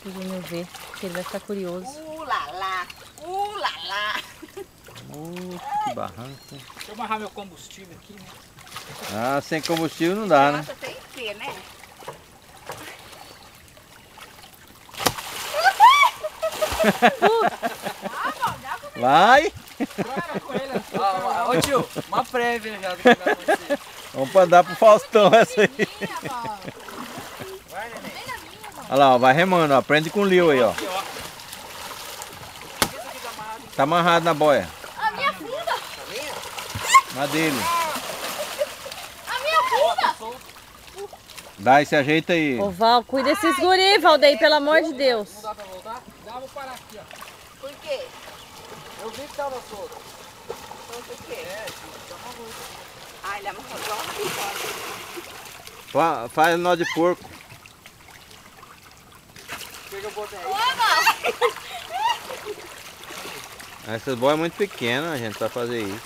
pro Júnior ver, que ele vai ficar curioso. Lá, lá. Lá, lá. Que barranco. Deixa eu amarrar meu combustível aqui, né? Ah, sem combustível não dá, né? Nossa, tem que ser, né? Vai! Para com ele assim. Ô tio, uma prévia já do que vai acontecer. Vamos pra dar pro Faustão essa aí. Vai, neném. Olha lá, ó, vai remando, ó. Aprende com o Lio aí, ó. Aqui, ó. Tá amarrado na boia. A minha funda! Na dele. A minha funda! Dá esse ajeito aí. Ô Val, cuida desses guri, Valdeir, pelo amor de Deus. Não dá pra voltar? Dá, vou parar aqui, ó. Por quê? Eu vi que tava solto. Então, por quê? É, tio, tá maluco. Ah, ele amarrou igual uma bigode. Faz nó de porco. O que eu botei aí? Essas boias é muito pequenas, a gente, pra fazer isso.